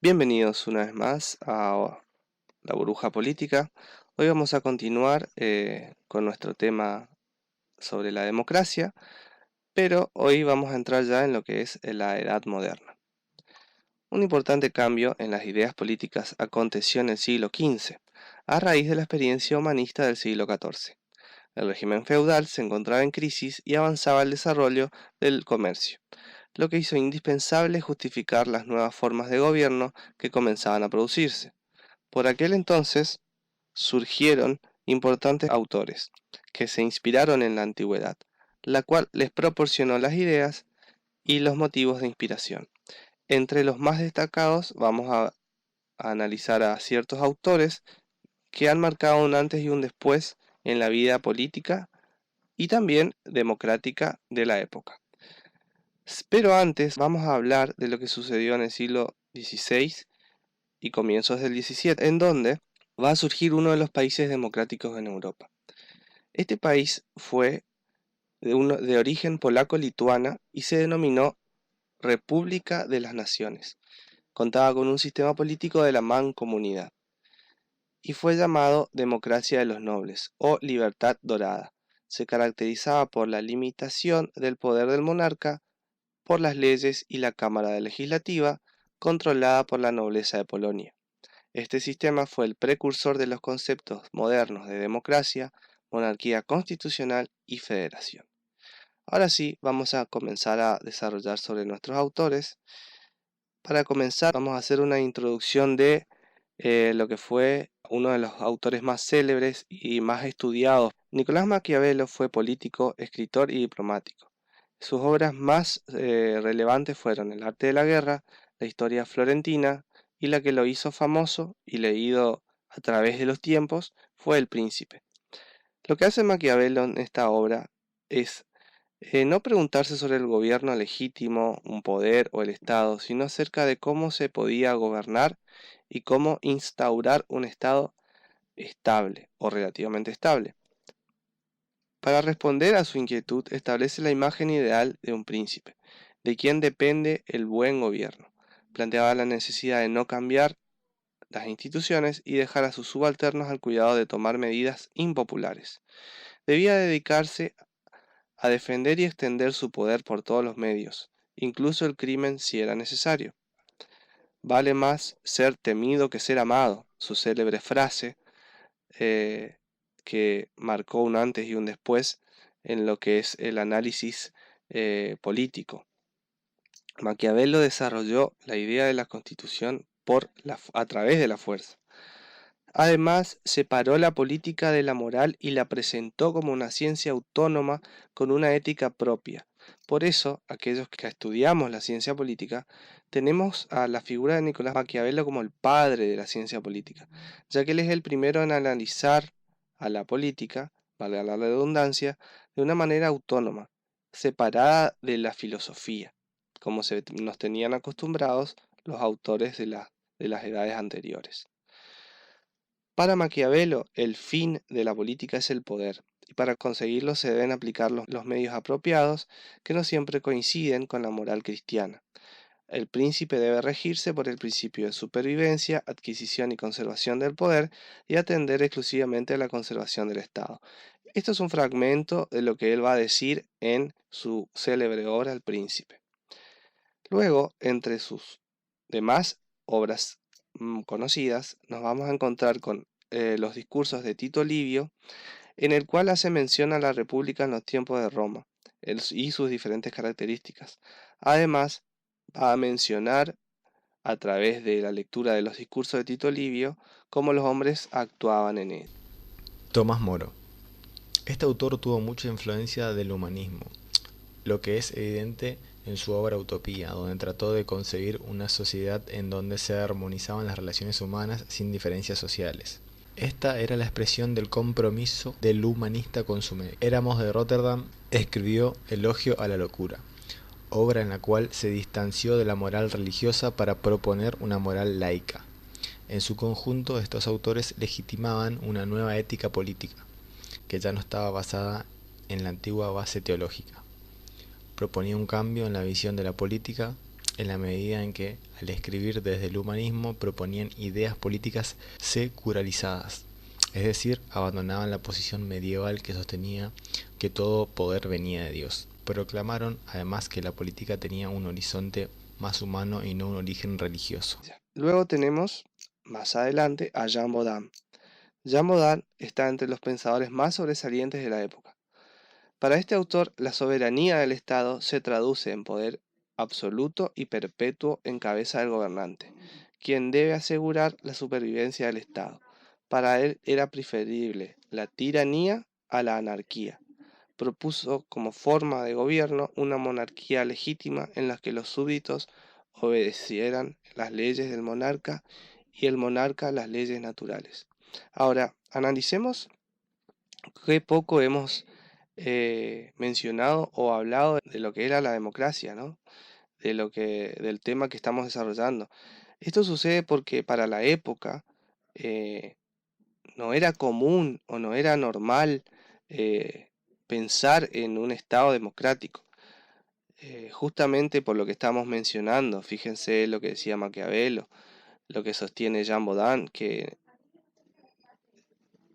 Bienvenidos una vez más a La Burbuja Política. Hoy vamos a continuar con nuestro tema sobre la democracia, pero hoy vamos a entrar ya en lo que es la Edad Moderna. Un importante cambio en las ideas políticas aconteció en el siglo XV, a raíz de la experiencia humanista del siglo XIV. El régimen feudal se encontraba en crisis y avanzaba el desarrollo del comercio, lo que hizo indispensable justificar las nuevas formas de gobierno que comenzaban a producirse. Por aquel entonces surgieron importantes autores que se inspiraron en la antigüedad, la cual les proporcionó las ideas y los motivos de inspiración. Entre los más destacados vamos a analizar a ciertos autores que han marcado un antes y un después en la vida política y también democrática de la época. Pero antes vamos a hablar de lo que sucedió en el siglo XVI y comienzos del XVII, en donde va a surgir uno de los países democráticos en Europa. Este país fue de origen polaco-lituana y se denominó República de las Naciones. Contaba con un sistema político de la mancomunidad y fue llamado Democracia de los Nobles o Libertad Dorada. Se caracterizaba por la limitación del poder del monarca, por las leyes y la Cámara Legislativa, controlada por la nobleza de Polonia. Este sistema fue el precursor de los conceptos modernos de democracia, monarquía constitucional y federación. Ahora sí, vamos a comenzar a desarrollar sobre nuestros autores. Para comenzar, vamos a hacer una introducción de lo que fue uno de los autores más célebres y más estudiados. Nicolás Maquiavelo fue político, escritor y diplomático. Sus obras más relevantes fueron El arte de la guerra, La historia florentina, y la que lo hizo famoso y leído a través de los tiempos fue El Príncipe. Lo que hace Maquiavelo en esta obra es no preguntarse sobre el gobierno legítimo, un poder o el Estado, sino acerca de cómo se podía gobernar y cómo instaurar un Estado estable o relativamente estable. Para responder a su inquietud, establece la imagen ideal de un príncipe, de quien depende el buen gobierno. Planteaba la necesidad de no cambiar las instituciones y dejar a sus subalternos al cuidado de tomar medidas impopulares. Debía dedicarse a defender y extender su poder por todos los medios, incluso el crimen si era necesario. Vale más ser temido que ser amado, su célebre frase, eh, que marcó un antes y un después en lo que es el análisis político. Maquiavelo desarrolló la idea de la constitución a través de la fuerza. Además, separó la política de la moral y la presentó como una ciencia autónoma con una ética propia. Por eso, aquellos que estudiamos la ciencia política, tenemos a la figura de Nicolás Maquiavelo como el padre de la ciencia política, ya que él es el primero en analizar a la política, valga la redundancia, de una manera autónoma, separada de la filosofía, como nos tenían acostumbrados los autores de las edades anteriores. Para Maquiavelo, el fin de la política es el poder, y para conseguirlo se deben aplicar los medios apropiados que no siempre coinciden con la moral cristiana. El príncipe debe regirse por el principio de supervivencia, adquisición y conservación del poder y atender exclusivamente a la conservación del Estado. Esto es un fragmento de lo que él va a decir en su célebre obra El Príncipe. Luego, entre sus demás obras conocidas, nos vamos a encontrar con los discursos de Tito Livio, en el cual hace mención a la República en los tiempos de Roma y sus diferentes características. Además, va a mencionar a través de la lectura de los discursos de Tito Livio cómo los hombres actuaban en él. Tomás Moro. Este autor tuvo mucha influencia del humanismo, lo que es evidente en su obra Utopía, donde trató de concebir una sociedad en donde se armonizaban las relaciones humanas sin diferencias sociales. Esta era la expresión del compromiso del humanista con su medio. Éramos de Rotterdam escribió Elogio a la locura, obra en la cual se distanció de la moral religiosa para proponer una moral laica. En su conjunto, estos autores legitimaban una nueva ética política, que ya no estaba basada en la antigua base teológica. Proponía un cambio en la visión de la política en la medida en que, al escribir desde el humanismo, proponían ideas políticas secularizadas, es decir, abandonaban la posición medieval que sostenía que todo poder venía de Dios. Proclamaron además que la política tenía un horizonte más humano y no un origen religioso. Luego tenemos, más adelante, a Jean Baudin. Jean Baudin está entre los pensadores más sobresalientes de la época. Para este autor, la soberanía del Estado se traduce en poder absoluto y perpetuo en cabeza del gobernante, quien debe asegurar la supervivencia del Estado. Para él era preferible la tiranía a la anarquía. Propuso como forma de gobierno una monarquía legítima en la que los súbditos obedecieran las leyes del monarca y el monarca las leyes naturales. Ahora, analicemos qué poco hemos mencionado o hablado de lo que era la democracia, ¿no? Del tema que estamos desarrollando. Esto sucede porque para la época eh, no era común o no era normal pensar en un Estado democrático. Justamente por lo que estamos mencionando, fíjense lo que decía Maquiavelo, lo que sostiene Jean Baudin, que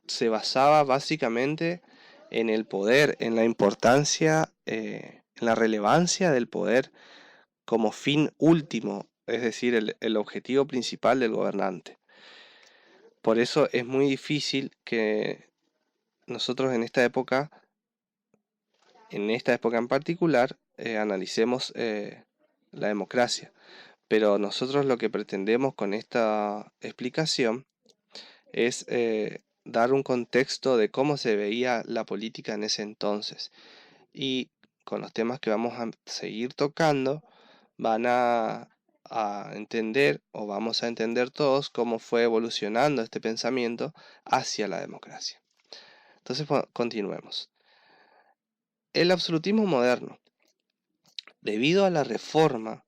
se basaba básicamente en el poder, en la importancia, en la relevancia del poder como fin último, es decir, el objetivo principal del gobernante. Por eso es muy difícil que nosotros en esta época en particular, analicemos la democracia. Pero nosotros lo que pretendemos con esta explicación es dar un contexto de cómo se veía la política en ese entonces. Y con los temas que vamos a seguir tocando, van a entender o vamos a entender todos cómo fue evolucionando este pensamiento hacia la democracia. Entonces, continuemos. El absolutismo moderno, debido a la reforma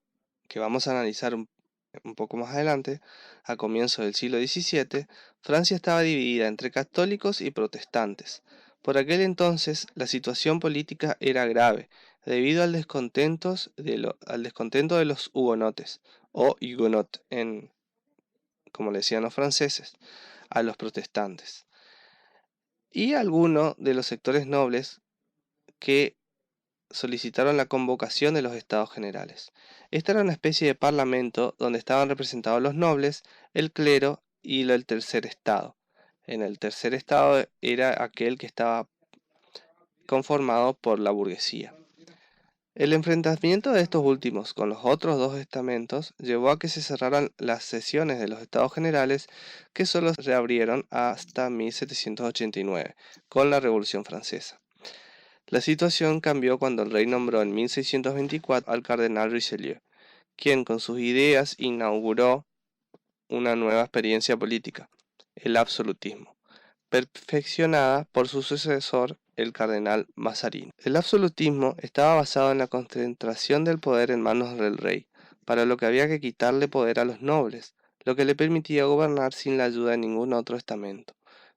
que vamos a analizar un poco más adelante, a comienzos del siglo XVII, Francia estaba dividida entre católicos y protestantes. Por aquel entonces, la situación política era grave, debido al descontento de los hugonotes, o huguenot, como le decían los franceses, a los protestantes, y algunos de los sectores nobles que solicitaron la convocación de los Estados Generales. Esta era una especie de parlamento donde estaban representados los nobles, el clero y el tercer estado. En el tercer estado era aquel que estaba conformado por la burguesía. El enfrentamiento de estos últimos con los otros dos estamentos llevó a que se cerraran las sesiones de los Estados Generales, que solo se reabrieron hasta 1789, con la Revolución Francesa. La situación cambió cuando el rey nombró en 1624 al cardenal Richelieu, quien con sus ideas inauguró una nueva experiencia política, el absolutismo, perfeccionada por su sucesor, el cardenal Mazarin. El absolutismo estaba basado en la concentración del poder en manos del rey, para lo que había que quitarle poder a los nobles, lo que le permitía gobernar sin la ayuda de ningún otro estamento.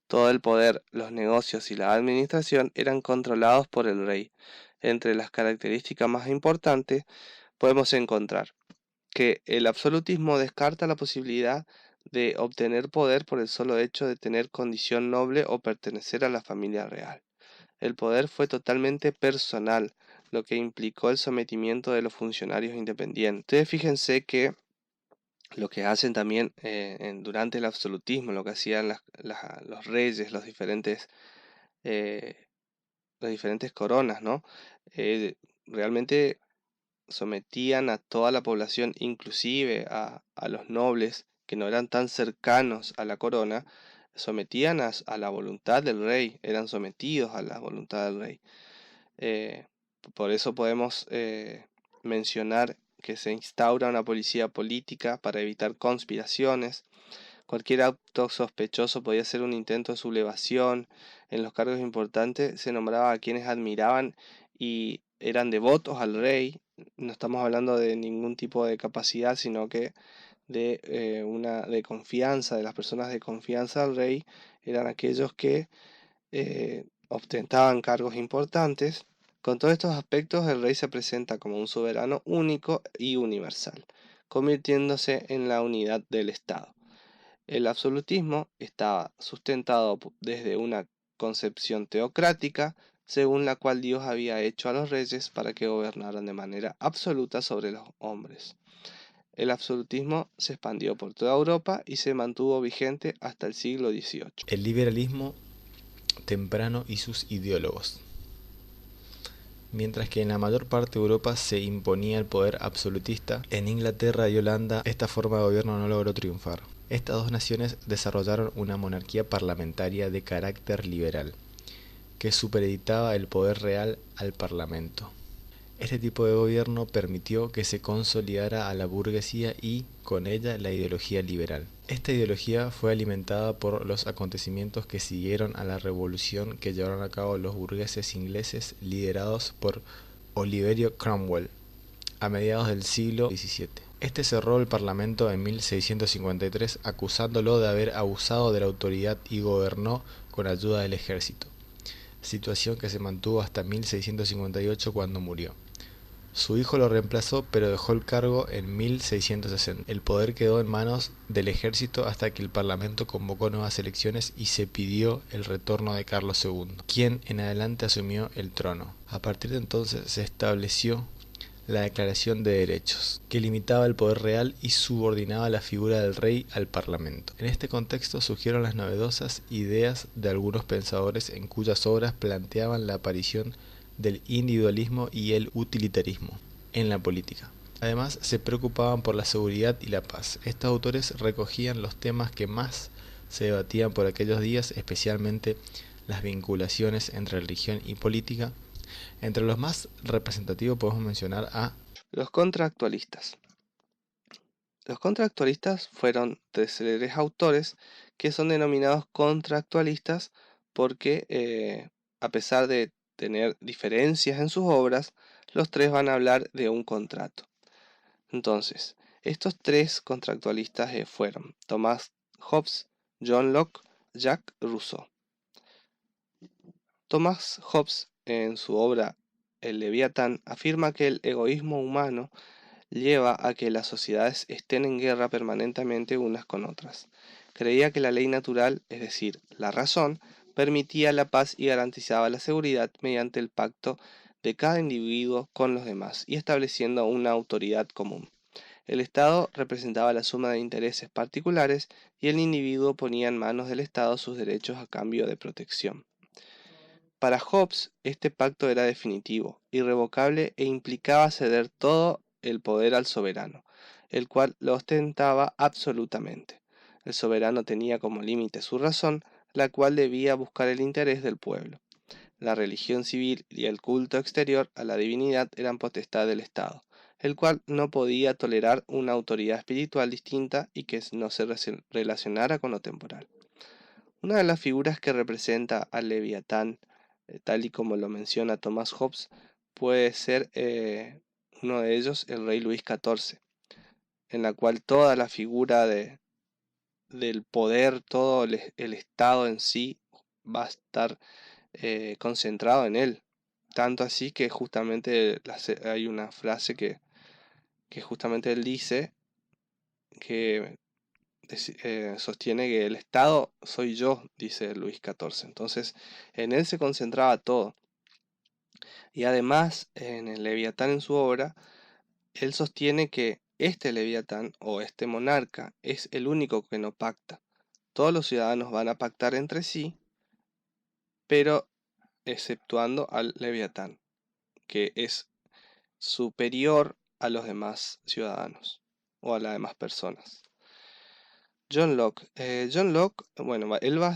Todo el poder, los negocios y la administración eran controlados por el rey. Entre las características más importantes podemos encontrar que el absolutismo descarta la posibilidad de obtener poder por el solo hecho de tener condición noble o pertenecer a la familia real. El poder fue totalmente personal, lo que implicó el sometimiento de los funcionarios independientes. Ustedes fíjense que lo que hacen también durante el absolutismo, lo que hacían los reyes, eh, las diferentes coronas, ¿no? Realmente sometían a toda la población, inclusive a los nobles que no eran tan cercanos a la corona, sometían a la voluntad del rey, eran sometidos a la voluntad del rey. Eh, por eso podemos mencionar que se instaura una policía política para evitar conspiraciones. Cualquier acto sospechoso podía ser un intento de sublevación. En los cargos importantes se nombraba a quienes admiraban y eran devotos al rey. No estamos hablando de ningún tipo de capacidad, sino que de confianza, de las personas de confianza al rey, eran aquellos que ostentaban cargos importantes Con todos estos aspectos, el rey se presenta como un soberano único y universal, convirtiéndose en la unidad del Estado. El absolutismo estaba sustentado desde una concepción teocrática, según la cual Dios había hecho a los reyes para que gobernaran de manera absoluta sobre los hombres. El absolutismo se expandió por toda Europa y se mantuvo vigente hasta el siglo XVIII. El liberalismo temprano y sus ideólogos. Mientras que en la mayor parte de Europa se imponía el poder absolutista, en Inglaterra y Holanda esta forma de gobierno no logró triunfar. Estas dos naciones desarrollaron una monarquía parlamentaria de carácter liberal, que supeditaba el poder real al Parlamento. Este tipo de gobierno permitió que se consolidara a la burguesía y, con ella, la ideología liberal. Esta ideología fue alimentada por los acontecimientos que siguieron a la revolución que llevaron a cabo los burgueses ingleses liderados por Oliverio Cromwell a mediados del siglo XVII. Este cerró el Parlamento en 1653 acusándolo de haber abusado de la autoridad y gobernó con ayuda del ejército, situación que se mantuvo hasta 1658 cuando murió. Su hijo lo reemplazó, pero dejó el cargo en 1660. El poder quedó en manos del ejército hasta que el Parlamento convocó nuevas elecciones y se pidió el retorno de Carlos II, quien en adelante asumió el trono. A partir de entonces se estableció la Declaración de Derechos, que limitaba el poder real y subordinaba la figura del rey al Parlamento. En este contexto surgieron las novedosas ideas de algunos pensadores en cuyas obras planteaban la aparición del individualismo y el utilitarismo en la política. Además, se preocupaban por la seguridad y la paz. Estos autores recogían los temas que más se debatían por aquellos días, especialmente las vinculaciones entre religión y política. Entre los más representativos podemos mencionar a Los contractualistas. Los contractualistas fueron tres célebres autores que son denominados contractualistas porque, a pesar de tener diferencias en sus obras, los tres van a hablar de un contrato. Entonces, estos tres contractualistas fueron Thomas Hobbes, John Locke, Jacques Rousseau. Thomas Hobbes, en su obra El Leviatán, afirma que el egoísmo humano lleva a que las sociedades estén en guerra permanentemente unas con otras. Creía que la ley natural, es decir, la razón, permitía la paz y garantizaba la seguridad mediante el pacto de cada individuo con los demás y estableciendo una autoridad común. El Estado representaba la suma de intereses particulares y el individuo ponía en manos del Estado sus derechos a cambio de protección. Para Hobbes, este pacto era definitivo, irrevocable e implicaba ceder todo el poder al soberano, el cual lo ostentaba absolutamente. El soberano tenía como límite su razón, la cual debía buscar el interés del pueblo. La religión civil y el culto exterior a la divinidad eran potestad del Estado, el cual no podía tolerar una autoridad espiritual distinta y que no se relacionara con lo temporal. Una de las figuras que representa al Leviatán, tal y como lo menciona Thomas Hobbes, puede ser uno de ellos, el rey Luis XIV, en la cual toda la figura del poder, todo el Estado en sí va a estar concentrado en él. Tanto así que justamente hay una frase que justamente él dice que sostiene que el Estado soy yo, dice Luis XIV. Entonces, en él se concentraba todo. Y además, en el Leviatán en su obra, él sostiene que este Leviatán o este monarca es el único que no pacta. Todos los ciudadanos van a pactar entre sí, pero exceptuando al Leviatán, que es superior a los demás ciudadanos o a las demás personas. John Locke. John Locke, bueno, él va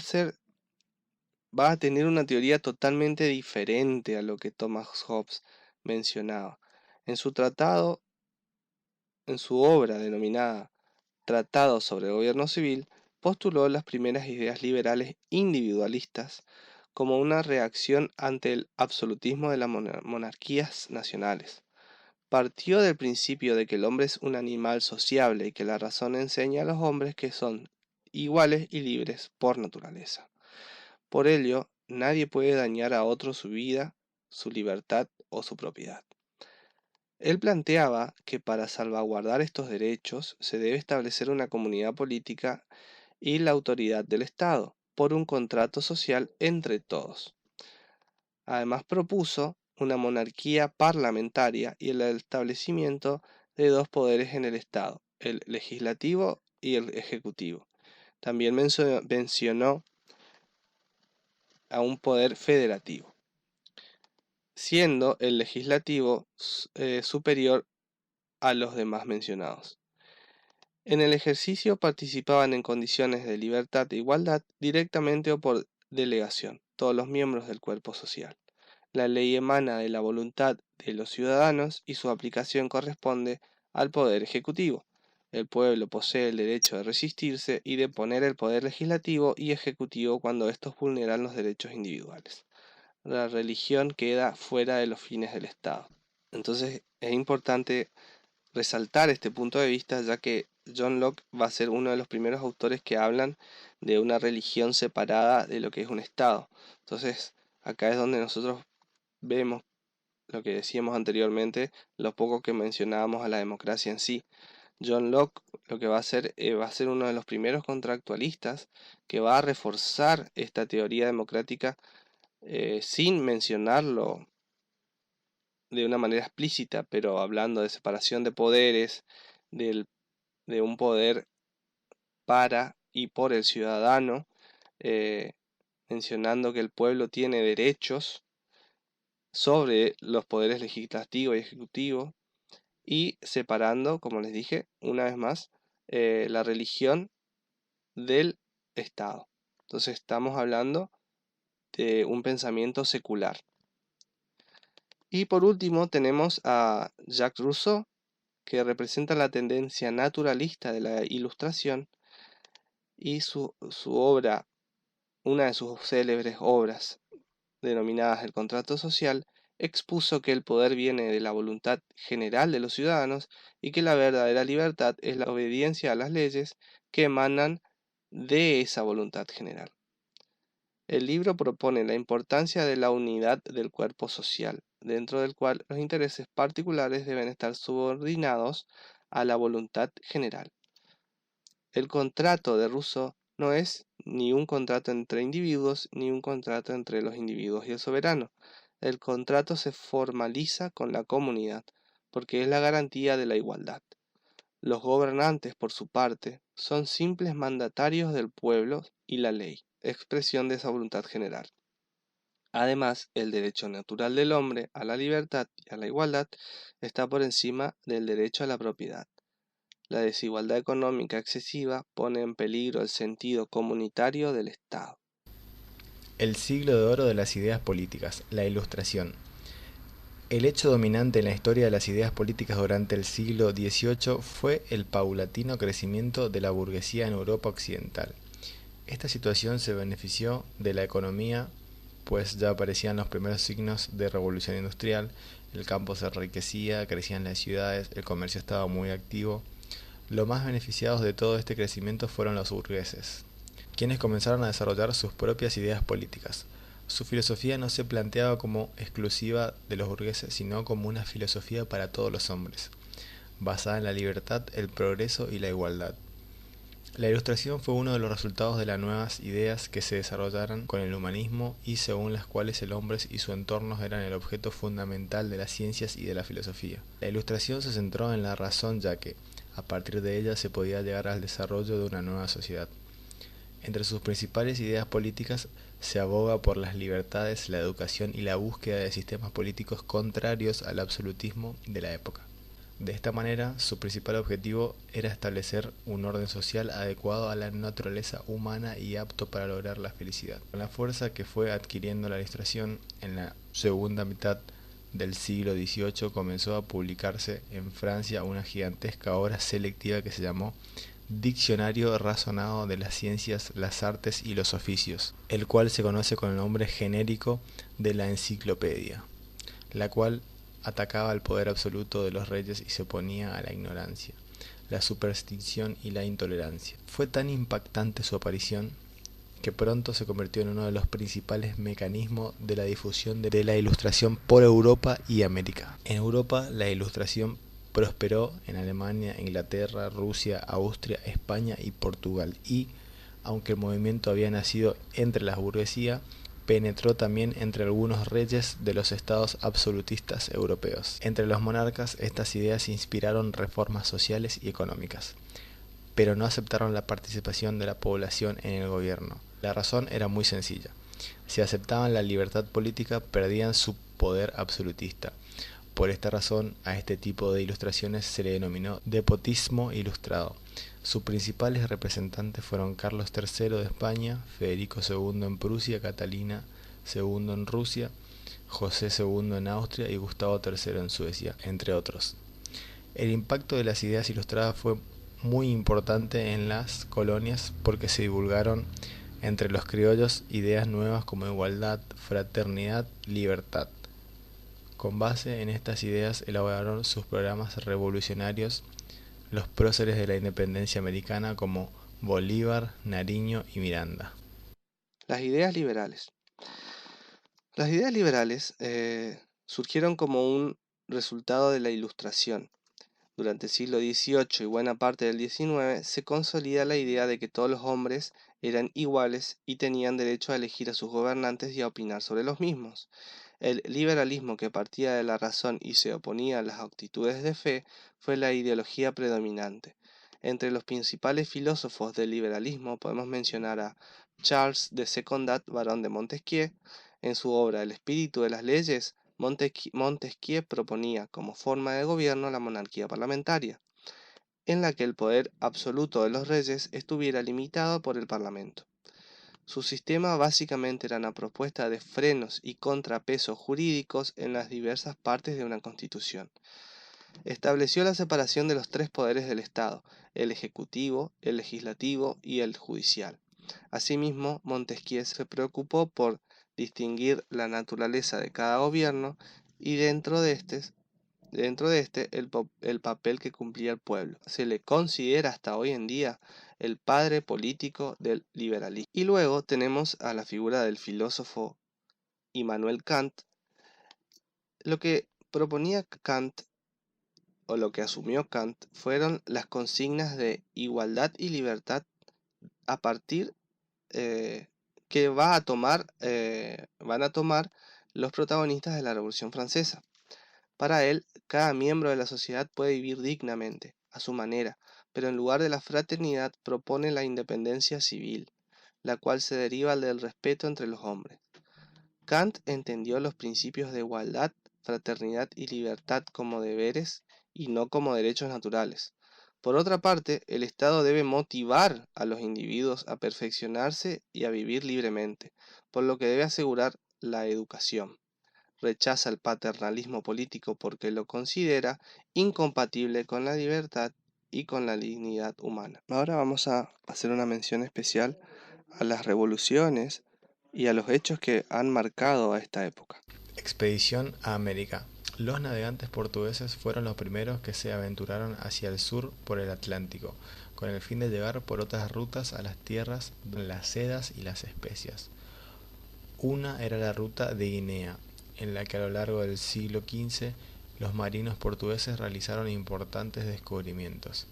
a tener una teoría totalmente diferente a lo que Thomas Hobbes mencionaba. En su tratado, en su obra denominada Tratado sobre Gobierno Civil, postuló las primeras ideas liberales individualistas como una reacción ante el absolutismo de las monarquías nacionales. Partió del principio de que el hombre es un animal sociable y que la razón enseña a los hombres que son iguales y libres por naturaleza. Por ello, nadie puede dañar a otro su vida, su libertad o su propiedad. Él planteaba que para salvaguardar estos derechos se debe establecer una comunidad política y la autoridad del Estado por un contrato social entre todos. Además propuso una monarquía parlamentaria y el establecimiento de dos poderes en el Estado, el legislativo y el ejecutivo. También mencionó a un poder federativo, siendo el legislativo superior a los demás mencionados. En el ejercicio participaban en condiciones de libertad e igualdad directamente o por delegación todos los miembros del cuerpo social. La ley emana de la voluntad de los ciudadanos y su aplicación corresponde al poder ejecutivo. El pueblo posee el derecho de resistirse y de poner el poder legislativo y ejecutivo cuando estos vulneran los derechos individuales. La religión queda fuera de los fines del Estado. Entonces es importante resaltar este punto de vista, ya que John Locke va a ser uno de los primeros autores que hablan de una religión separada de lo que es un Estado. Entonces acá es donde nosotros vemos lo que decíamos anteriormente, lo poco que mencionábamos a la democracia en sí. John Locke lo que va a hacer va a ser uno de los primeros contractualistas que va a reforzar esta teoría democrática sin mencionarlo de una manera explícita, pero hablando de separación de poderes, de un poder para y por el ciudadano, eh, mencionando que el pueblo tiene derechos sobre los poderes legislativo y ejecutivo y separando, como les dije, una vez más, la religión del Estado. Entonces estamos hablando de un pensamiento secular. Y por último tenemos a Jacques Rousseau, que representa la tendencia naturalista de la Ilustración y su obra, una de sus célebres obras denominadas El contrato social, expuso que el poder viene de la voluntad general de los ciudadanos y que la verdadera libertad es la obediencia a las leyes que emanan de esa voluntad general. El libro propone la importancia de la unidad del cuerpo social, dentro del cual los intereses particulares deben estar subordinados a la voluntad general. El contrato de Rousseau no es ni un contrato entre individuos ni un contrato entre los individuos y el soberano. El contrato se formaliza con la comunidad porque es la garantía de la igualdad. Los gobernantes, por su parte, son simples mandatarios del pueblo y la ley, expresión de esa voluntad general. Además, el derecho natural del hombre a la libertad y a la igualdad está por encima del derecho a la propiedad. La desigualdad económica excesiva pone en peligro el sentido comunitario del Estado. El siglo de oro de las ideas políticas, la Ilustración. El hecho dominante en la historia de las ideas políticas durante el siglo XVIII fue el paulatino crecimiento de la burguesía en Europa occidental. Esta situación se benefició de la economía, pues ya aparecían los primeros signos de revolución industrial, el campo se enriquecía, crecían las ciudades, el comercio estaba muy activo. Los más beneficiados de todo este crecimiento fueron los burgueses, quienes comenzaron a desarrollar sus propias ideas políticas. Su filosofía no se planteaba como exclusiva de los burgueses, sino como una filosofía para todos los hombres, basada en la libertad, el progreso y la igualdad. La Ilustración fue uno de los resultados de las nuevas ideas que se desarrollaron con el humanismo y según las cuales el hombre y su entorno eran el objeto fundamental de las ciencias y de la filosofía. La Ilustración se centró en la razón ya que, a partir de ella, se podía llegar al desarrollo de una nueva sociedad. Entre sus principales ideas políticas se aboga por las libertades, la educación y la búsqueda de sistemas políticos contrarios al absolutismo de la época. De esta manera, su principal objetivo era establecer un orden social adecuado a la naturaleza humana y apto para lograr la felicidad. Con la fuerza que fue adquiriendo la Ilustración, en la segunda mitad del siglo XVIII comenzó a publicarse en Francia una gigantesca obra selectiva que se llamó Diccionario razonado de las ciencias, las artes y los oficios, el cual se conoce con el nombre genérico de la enciclopedia, la cual atacaba al poder absoluto de los reyes y se oponía a la ignorancia, la superstición y la intolerancia. Fue tan impactante su aparición que pronto se convirtió en uno de los principales mecanismos de la difusión de la Ilustración por Europa y América. En Europa, la Ilustración prosperó en Alemania, Inglaterra, Rusia, Austria, España y Portugal, y, aunque el movimiento había nacido entre la burguesía, penetró también entre algunos reyes de los estados absolutistas europeos. Entre los monarcas, estas ideas inspiraron reformas sociales y económicas, pero no aceptaron la participación de la población en el gobierno. La razón era muy sencilla: si aceptaban la libertad política, perdían su poder absolutista. Por esta razón, a este tipo de ilustraciones se le denominó despotismo ilustrado. Sus principales representantes fueron Carlos III de España, Federico II en Prusia, Catalina II en Rusia, José II en Austria y Gustavo III en Suecia, entre otros. El impacto de las ideas ilustradas fue muy importante en las colonias porque se divulgaron entre los criollos ideas nuevas como igualdad, fraternidad, libertad. Con base en estas ideas elaboraron sus programas revolucionarios los próceres de la independencia americana como Bolívar, Nariño y Miranda. Las ideas liberales. Las ideas liberales surgieron como un resultado de la Ilustración. Durante el siglo XVIII y buena parte del XIX se consolida la idea de que todos los hombres eran iguales y tenían derecho a elegir a sus gobernantes y a opinar sobre los mismos. El liberalismo, que partía de la razón y se oponía a las actitudes de fe, fue la ideología predominante. Entre los principales filósofos del liberalismo podemos mencionar a Charles de Secondat, barón de Montesquieu. En su obra El espíritu de las leyes, Montesquieu proponía como forma de gobierno la monarquía parlamentaria, en la que el poder absoluto de los reyes estuviera limitado por el Parlamento. Su sistema básicamente era una propuesta de frenos y contrapesos jurídicos en las diversas partes de una constitución. Estableció la separación de los tres poderes del Estado: el ejecutivo, el legislativo y el judicial. Asimismo, Montesquieu se preocupó por distinguir la naturaleza de cada gobierno y dentro de este el papel que cumplía el pueblo. Se le considera hasta hoy en día el padre político del liberalismo. Y luego tenemos a la figura del filósofo Immanuel Kant. Lo que proponía Kant, o lo que asumió Kant, fueron las consignas de igualdad y libertad a partir que van a tomar los protagonistas de la Revolución Francesa. Para él, cada miembro de la sociedad puede vivir dignamente, a su manera, pero en lugar de la fraternidad propone la independencia civil, la cual se deriva del respeto entre los hombres. Kant entendió los principios de igualdad, fraternidad y libertad como deberes y no como derechos naturales. Por otra parte, el Estado debe motivar a los individuos a perfeccionarse y a vivir libremente, por lo que debe asegurar la educación. Rechaza el paternalismo político porque lo considera incompatible con la libertad y con la dignidad humana. Ahora vamos a hacer una mención especial a las revoluciones y a los hechos que han marcado a esta época. Expedición a América. Los navegantes portugueses fueron los primeros que se aventuraron hacia el sur por el Atlántico, con el fin de llegar por otras rutas a las tierras de las sedas y las especias. Una era la ruta de Guinea, en la que a lo largo del siglo XV los marinos portugueses realizaron importantes descubrimientos.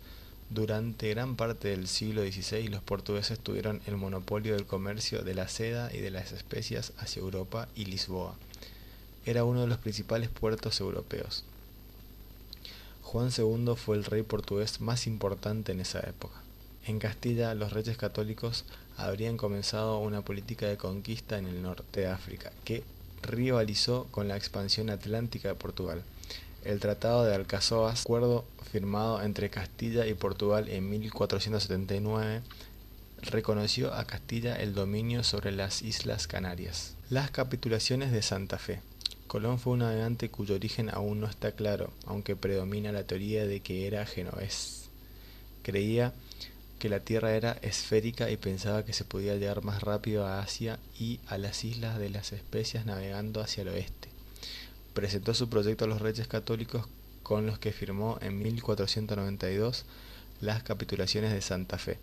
Durante gran parte del siglo XVI los portugueses tuvieron el monopolio del comercio de la seda y de las especias hacia Europa, y Lisboa era uno de los principales puertos europeos. Juan II fue el rey portugués más importante en esa época. En Castilla, los reyes católicos habrían comenzado una política de conquista en el norte de África, que rivalizó con la expansión atlántica de Portugal. El Tratado de Alcazoas, acuerdo firmado entre Castilla y Portugal en 1479, reconoció a Castilla el dominio sobre las Islas Canarias. Las capitulaciones de Santa Fe. Colón fue un navegante cuyo origen aún no está claro, aunque predomina la teoría de que era genovés. Creía que la Tierra era esférica y pensaba que se podía llegar más rápido a Asia y a las Islas de las Especias navegando hacia el oeste. Presentó su proyecto a los reyes católicos, con los que firmó en 1492 las capitulaciones de Santa Fe.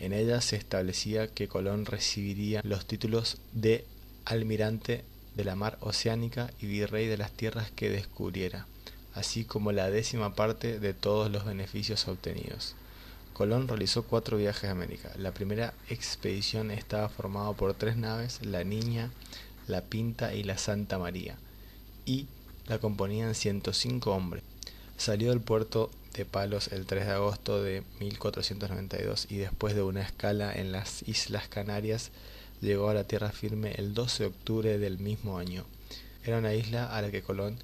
En ella se establecía que Colón recibiría los títulos de almirante de la mar oceánica y virrey de las tierras que descubriera, así como la 10ª parte de todos los beneficios obtenidos. Colón realizó 4 viajes a América. La primera expedición estaba formada por 3 naves, la Niña, la Pinta y la Santa María, y la componían 105 hombres. Salió del puerto de Palos el 3 de agosto de 1492 y después de una escala en las Islas Canarias llegó a la tierra firme el 12 de octubre del mismo año. Era una isla a la que Colón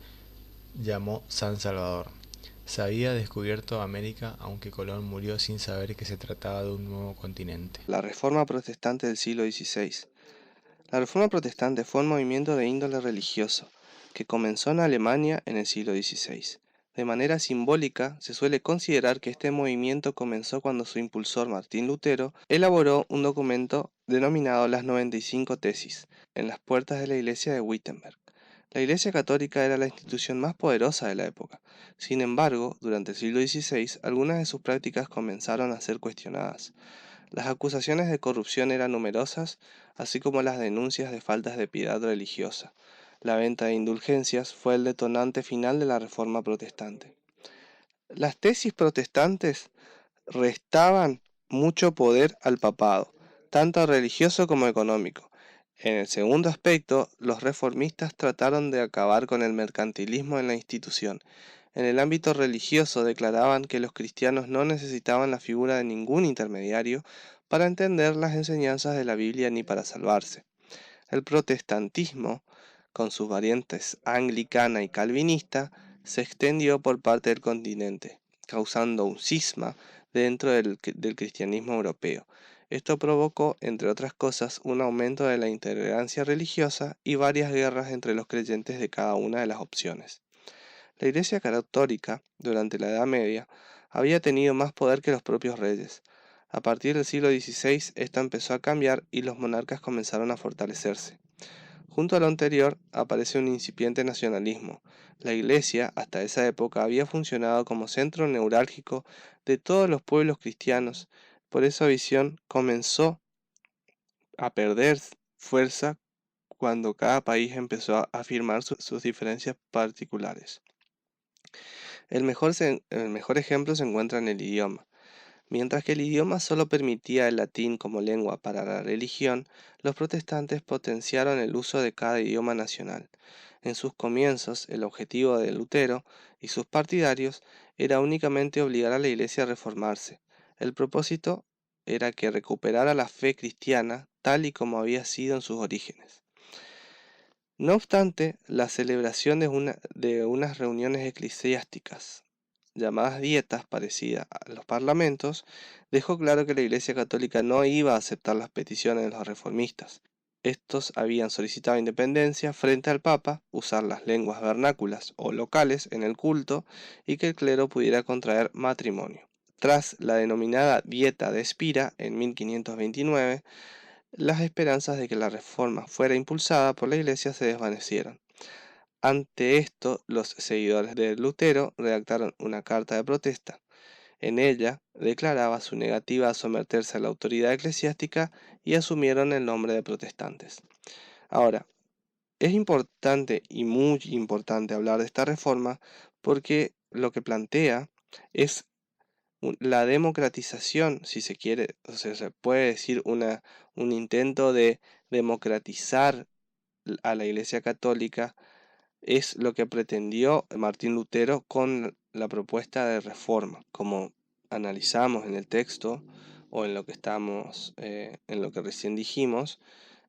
llamó San Salvador. Se había descubierto América, aunque Colón murió sin saber que se trataba de un nuevo continente. La Reforma Protestante del siglo XVI. La Reforma Protestante fue un movimiento de índole religioso que comenzó en Alemania en el siglo XVI. De manera simbólica, se suele considerar que este movimiento comenzó cuando su impulsor Martín Lutero elaboró un documento denominado las 95 Tesis en las puertas de la iglesia de Wittenberg. La Iglesia Católica era la institución más poderosa de la época. Sin embargo, durante el siglo XVI, algunas de sus prácticas comenzaron a ser cuestionadas. Las acusaciones de corrupción eran numerosas, así como las denuncias de faltas de piedad religiosa. La venta de indulgencias fue el detonante final de la Reforma Protestante. Las tesis protestantes restaban mucho poder al papado, tanto religioso como económico. En el segundo aspecto, los reformistas trataron de acabar con el mercantilismo en la institución. En el ámbito religioso declaraban que los cristianos no necesitaban la figura de ningún intermediario para entender las enseñanzas de la Biblia ni para salvarse. El protestantismo, con sus variantes anglicana y calvinista, se extendió por parte del continente, causando un cisma dentro del cristianismo europeo. Esto provocó, entre otras cosas, un aumento de la intolerancia religiosa y varias guerras entre los creyentes de cada una de las opciones. La Iglesia Católica, durante la Edad Media, había tenido más poder que los propios reyes. A partir del siglo XVI, esto empezó a cambiar y los monarcas comenzaron a fortalecerse. Junto a lo anterior, aparece un incipiente nacionalismo. La Iglesia, hasta esa época, había funcionado como centro neurálgico de todos los pueblos cristianos. Por esa visión comenzó a perder fuerza cuando cada país empezó a afirmar sus diferencias particulares. El mejor ejemplo se encuentra en el idioma. Mientras que el idioma solo permitía el latín como lengua para la religión, los protestantes potenciaron el uso de cada idioma nacional. En sus comienzos, el objetivo de Lutero y sus partidarios era únicamente obligar a la Iglesia a reformarse. El propósito era que recuperara la fe cristiana tal y como había sido en sus orígenes. No obstante, la celebración de unas reuniones eclesiásticas, llamadas dietas parecidas a los parlamentos, dejó claro que la Iglesia Católica no iba a aceptar las peticiones de los reformistas. Estos habían solicitado independencia frente al Papa, usar las lenguas vernáculas o locales en el culto y que el clero pudiera contraer matrimonio. Tras la denominada Dieta de Spira en 1529, las esperanzas de que la reforma fuera impulsada por la Iglesia se desvanecieron. Ante esto, los seguidores de Lutero redactaron una carta de protesta. En ella declaraba su negativa a someterse a la autoridad eclesiástica y asumieron el nombre de protestantes. Ahora, es importante y muy importante hablar de esta reforma porque lo que plantea es la democratización, si se quiere, o sea, se puede decir un intento de democratizar a la Iglesia Católica, es lo que pretendió Martín Lutero con la propuesta de reforma. Como analizamos en el texto o en lo que en lo que recién dijimos,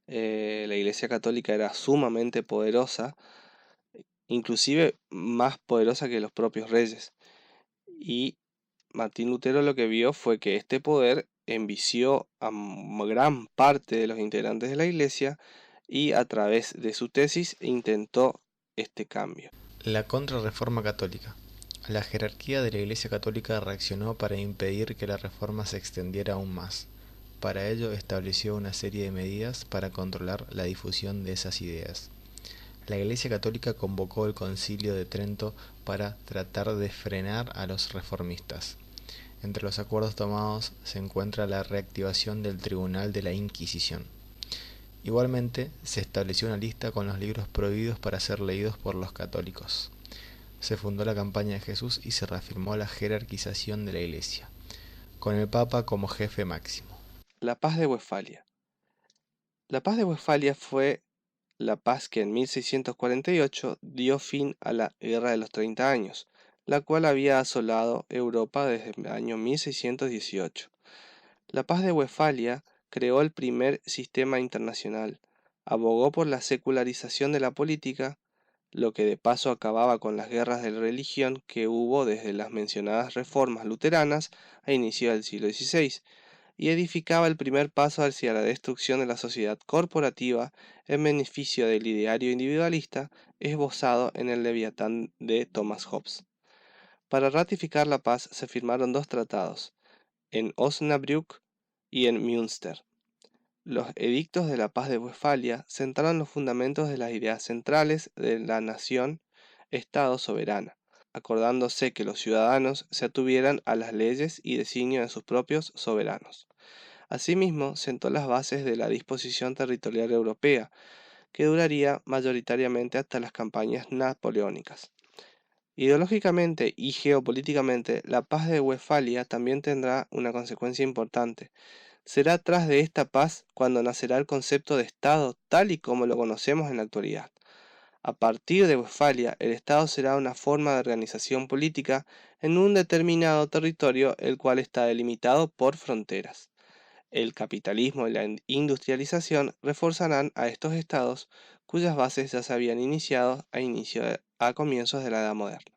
la Iglesia Católica era sumamente poderosa, inclusive más poderosa que los propios reyes. Y Martín Lutero lo que vio fue que este poder envició a gran parte de los integrantes de la Iglesia y a través de su tesis intentó este cambio. La Contrarreforma Católica. La jerarquía de la Iglesia Católica reaccionó para impedir que la reforma se extendiera aún más. Para ello estableció una serie de medidas para controlar la difusión de esas ideas. La Iglesia Católica convocó el Concilio de Trento para tratar de frenar a los reformistas. Entre los acuerdos tomados se encuentra la reactivación del Tribunal de la Inquisición. Igualmente, se estableció una lista con los libros prohibidos para ser leídos por los católicos. Se fundó la Campaña de Jesús y se reafirmó la jerarquización de la Iglesia, con el Papa como jefe máximo. La Paz de Westfalia. La Paz de Westfalia fue la paz que en 1648 dio fin a la Guerra de los 30 Años, la cual había asolado Europa desde el año 1618. La Paz de Westfalia creó el primer sistema internacional, abogó por la secularización de la política, lo que de paso acababa con las guerras de religión que hubo desde las mencionadas reformas luteranas a inicio del siglo XVI, y edificaba el primer paso hacia la destrucción de la sociedad corporativa en beneficio del ideario individualista esbozado en el Leviatán de Thomas Hobbes. Para ratificar la paz se firmaron dos tratados, en Osnabrück y en Münster. Los edictos de la Paz de Westfalia sentaron los fundamentos de las ideas centrales de la nación-estado soberana, acordándose que los ciudadanos se atuvieran a las leyes y designios de sus propios soberanos. Asimismo, sentó las bases de la disposición territorial europea, que duraría mayoritariamente hasta las campañas napoleónicas. Ideológicamente y geopolíticamente, la Paz de Westfalia también tendrá una consecuencia importante. Será tras de esta paz cuando nacerá el concepto de Estado tal y como lo conocemos en la actualidad. A partir de Westfalia, el Estado será una forma de organización política en un determinado territorio, el cual está delimitado por fronteras. El capitalismo y la industrialización reforzarán a estos estados, cuyas bases ya se habían iniciado a comienzos de la Edad Moderna.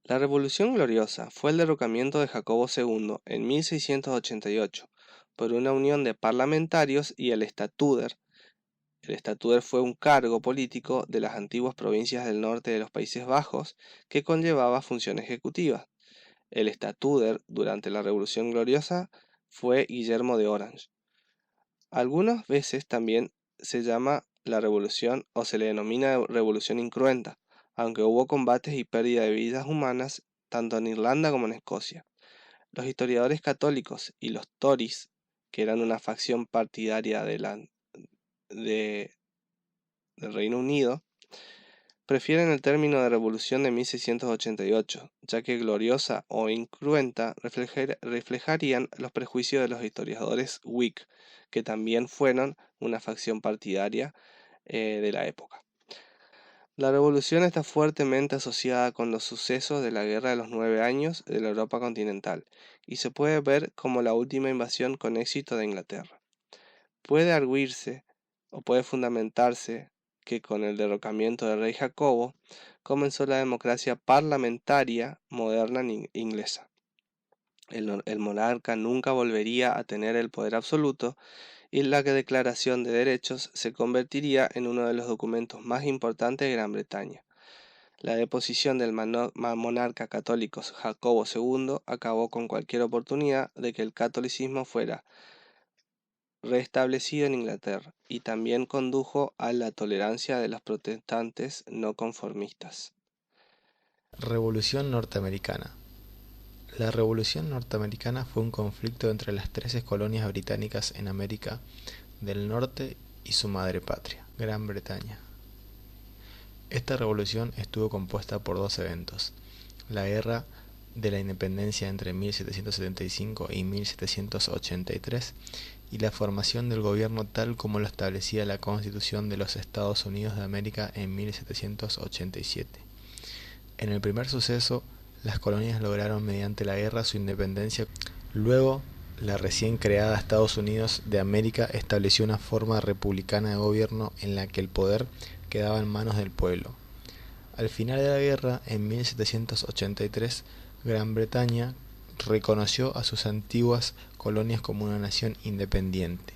La Revolución Gloriosa fue el derrocamiento de Jacobo II en 1688 por una unión de parlamentarios y el Statuder. El Statuder fue un cargo político de las antiguas provincias del norte de los Países Bajos que conllevaba función ejecutiva. El Statuder durante la Revolución Gloriosa fue Guillermo de Orange. Algunas veces también se llama la revolución o se le denomina revolución incruenta, aunque hubo combates y pérdida de vidas humanas tanto en Irlanda como en Escocia. Los historiadores católicos y los Tories, que eran una facción partidaria del Reino Unido, prefieren el término de revolución de 1688, ya que gloriosa o incruenta reflejarían los prejuicios de los historiadores Whig, que también fueron una facción partidaria de la época. La revolución está fuertemente asociada con los sucesos de la Guerra de los 9 Años de la Europa continental, y se puede ver como la última invasión con éxito de Inglaterra. Puede arguirse o puede fundamentarse que con el derrocamiento del rey Jacobo comenzó la democracia parlamentaria moderna inglesa. El monarca nunca volvería a tener el poder absoluto y la Declaración de Derechos se convertiría en uno de los documentos más importantes de Gran Bretaña. La deposición del monarca católico Jacobo II acabó con cualquier oportunidad de que el catolicismo fuera restablecido en Inglaterra, y también condujo a la tolerancia de los protestantes no conformistas. Revolución norteamericana. La Revolución norteamericana fue un conflicto entre las 13 colonias británicas en América del Norte y su madre patria, Gran Bretaña. Esta revolución estuvo compuesta por dos eventos: la Guerra de la Independencia entre 1775 y 1783 y la formación del gobierno tal como lo establecía la Constitución de los Estados Unidos de América en 1787. En el primer suceso, las colonias lograron mediante la guerra su independencia. Luego, la recién creada Estados Unidos de América estableció una forma republicana de gobierno en la que el poder quedaba en manos del pueblo. Al final de la guerra, en 1783, Gran Bretaña reconoció a sus antiguas colonias como una nación independiente.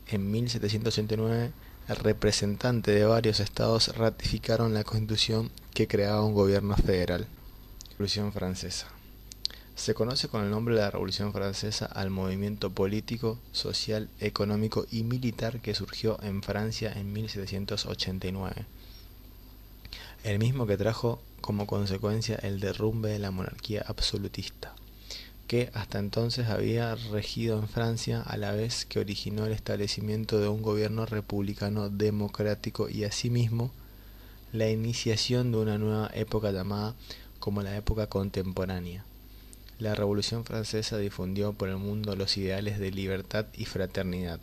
En 1789, el representante de varios estados ratificaron la Constitución que creaba un gobierno federal. Revolución Francesa. Se conoce con el nombre de la Revolución Francesa al movimiento político, social, económico y militar que surgió en Francia en 1789. El mismo que trajo como consecuencia el derrumbe de la monarquía absolutista, que hasta entonces había regido en Francia, a la vez que originó el establecimiento de un gobierno republicano democrático y asimismo la iniciación de una nueva época llamada como la época contemporánea. La Revolución Francesa difundió por el mundo los ideales de libertad y fraternidad,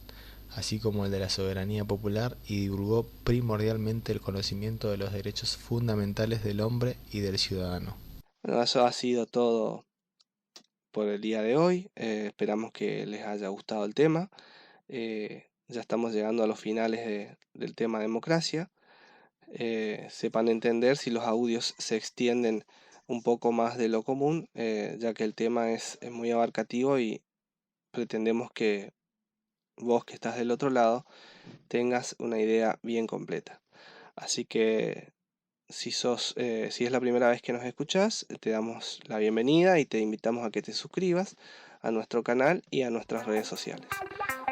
así como el de la soberanía popular, y divulgó primordialmente el conocimiento de los derechos fundamentales del hombre y del ciudadano. Bueno, eso ha sido todo por el día de hoy. Esperamos que les haya gustado el tema. Ya estamos llegando a los finales del tema democracia. Sepan entender si los audios se extienden un poco más de lo común, ya que el tema es muy abarcativo y pretendemos que vos que estás del otro lado tengas una idea bien completa. Así que si es la primera vez que nos escuchás, te damos la bienvenida y te invitamos a que te suscribas a nuestro canal y a nuestras redes sociales.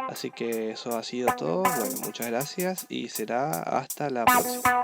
Así que eso ha sido todo. Bueno, muchas gracias y será hasta la próxima.